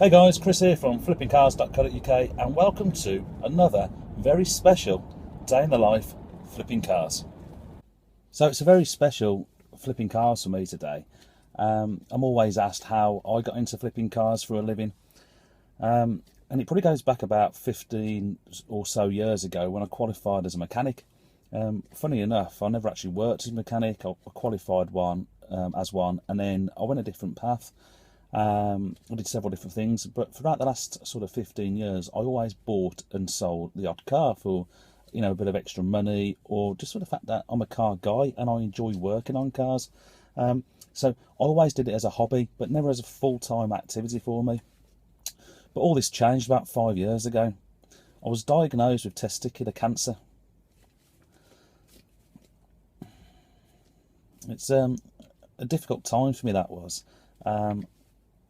Hey guys, Chris here from flippingcars.co.uk and welcome to another very special day in the life flipping cars. So it's a very special flipping cars for me today. I'm always asked how I got into flipping cars for a living, and it probably goes back about 15 or so years ago when I qualified as a mechanic. Funny enough, I never actually worked as a mechanic. I qualified as one, and then I went a different path. I did several different things, but throughout the last sort of 15 years, I always bought and sold the odd car for, a bit of extra money, or just for the fact that I'm a car guy and I enjoy working on cars. So I always did it as a hobby, but never as a full-time activity for me. But all this changed about 5 years ago. I was diagnosed with testicular cancer. It's a difficult time for me, that was.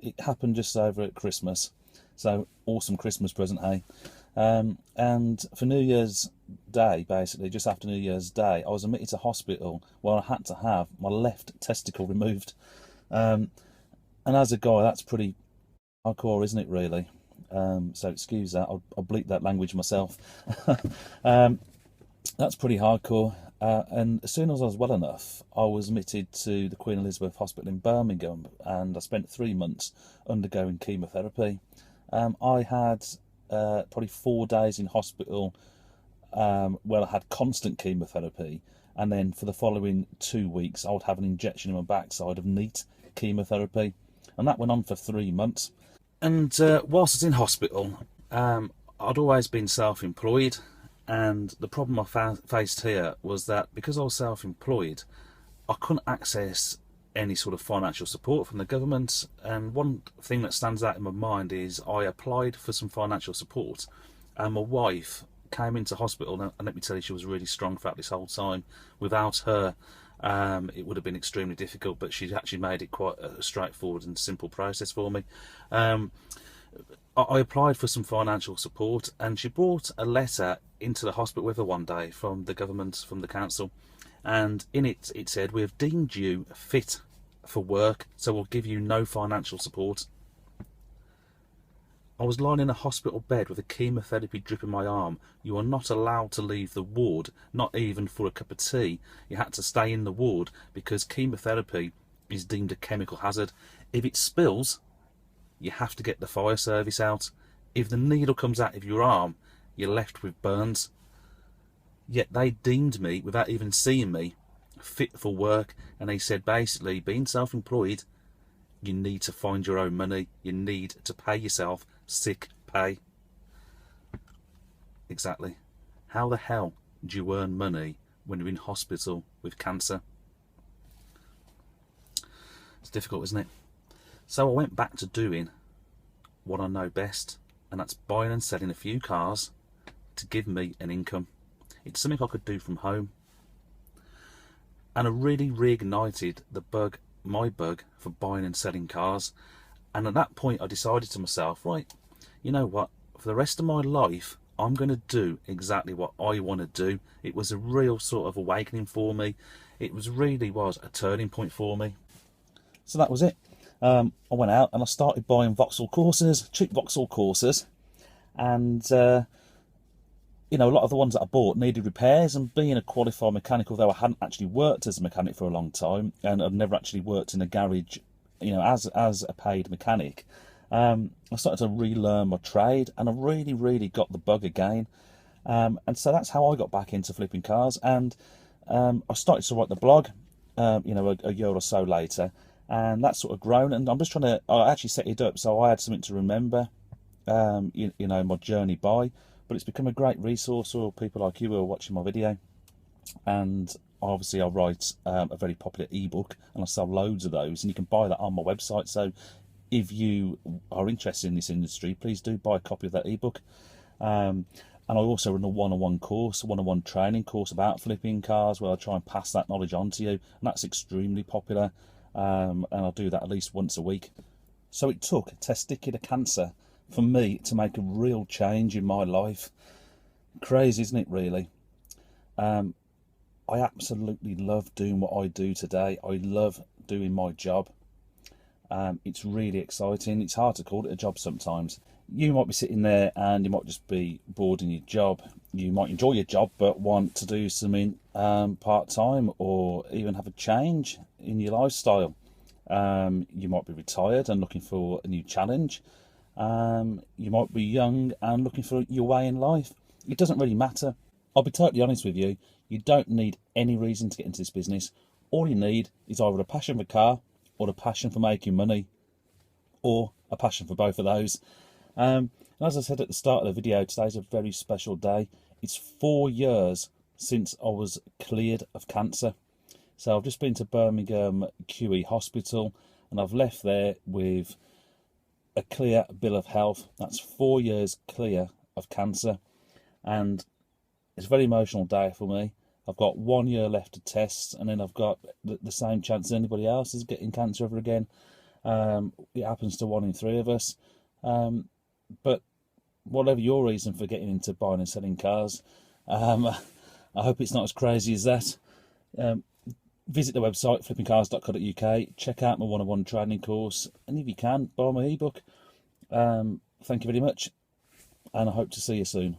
It happened just over at Christmas, so awesome Christmas present, hey? And for New Year's Day, basically, just after New Year's Day, I was admitted to hospital where I had to have my left testicle removed. And as a guy, that's pretty hardcore, isn't it, really? So excuse that, I'll bleep that language myself. That's pretty hardcore. And as soon as I was well enough, I was admitted to the Queen Elizabeth Hospital in Birmingham, and I spent 3 months undergoing chemotherapy. I had probably 4 days in hospital where I had constant chemotherapy, and then for the following 2 weeks I would have an injection in my backside of neat chemotherapy, and that went on for 3 months. And whilst I was in hospital, I'd always been self-employed. And the problem I faced here was that because I was self-employed, I couldn't access any sort of financial support from the government. And one thing that stands out in my mind is I applied for some financial support, and my wife came into hospital, and let me tell you, she was really strong throughout this whole time. Without her, it would have been extremely difficult, but she actually made it quite a straightforward and simple process for me. I applied for some financial support, and she brought a letter into the hospital with her one day from the government, from the council, and in it said, "We have deemed you fit for work, so we'll give you no financial support." I was lying in a hospital bed with a chemotherapy drip in my arm. You are not allowed to leave the ward, not even for a cup of tea. You had to stay in the ward because chemotherapy is deemed a chemical hazard. If it spills, you have to get the fire service out. If the needle comes out of your arm, you're left with burns. Yet they deemed me, without even seeing me, fit for work. And they said, basically, being self-employed, you need to find your own money. You need to pay yourself sick pay. Exactly. How the hell do you earn money when you're in hospital with cancer? It's difficult, isn't it? So I went back to doing what I know best, and that's buying and selling a few cars to give me an income. It's something I could do from home. And I really reignited my bug for buying and selling cars. And at that point I decided to myself, right, you know what, for the rest of my life I'm going to do exactly what I want to do. It was a real sort of awakening for me. It really was a turning point for me. So that was it. I went out and I started buying Vauxhall Corsas, cheap Vauxhall Corsas, and a lot of the ones that I bought needed repairs. And being a qualified mechanic, although I hadn't actually worked as a mechanic for a long time, and I've never actually worked in a garage, as a paid mechanic, I started to relearn my trade, and I really got the bug again. And so that's how I got back into flipping cars. And I started to write the blog, a year or so later. And that's sort of grown, and I'm just I actually set it up so I had something to remember, my journey by. But it's become a great resource for people like you who are watching my video. And obviously I write a very popular ebook, and I sell loads of those, and you can buy that on my website. So if you are interested in this industry, please do buy a copy of that ebook. And I also run a one-on-one training course about flipping cars, where I try and pass that knowledge on to you, and that's extremely popular. And I'll do that at least once a week. So it took testicular cancer for me to make a real change in my life. Crazy, isn't it, really? I absolutely love doing what I do today. I love doing my job. It's really exciting. It's hard to call it a job sometimes. You might be sitting there and you might just be bored in your job. You might enjoy your job but want to do something part-time, or even have a change in your lifestyle. You might be retired and looking for a new challenge. You might be young and looking for your way in life. It doesn't really matter. I'll be totally honest with you. You don't need any reason to get into this business. All you need is either a passion for car, or a passion for making money, or a passion for both of those. And as I said at the start of the video, today's a very special day. It's 4 years since I was cleared of cancer. So I've just been to Birmingham QE Hospital, and I've left there with a clear bill of health. That's 4 years clear of cancer, and it's a very emotional day for me. I've got 1 year left to test, and then I've got the same chance as anybody else is getting cancer ever again. It happens to 1 in 3 of us. But whatever your reason for getting into buying and selling cars, I hope it's not as crazy as that. Visit the website flippingcars.co.uk, check out my one-on-one training course, and if you can, buy my ebook. Thank you very much, and I hope to see you soon.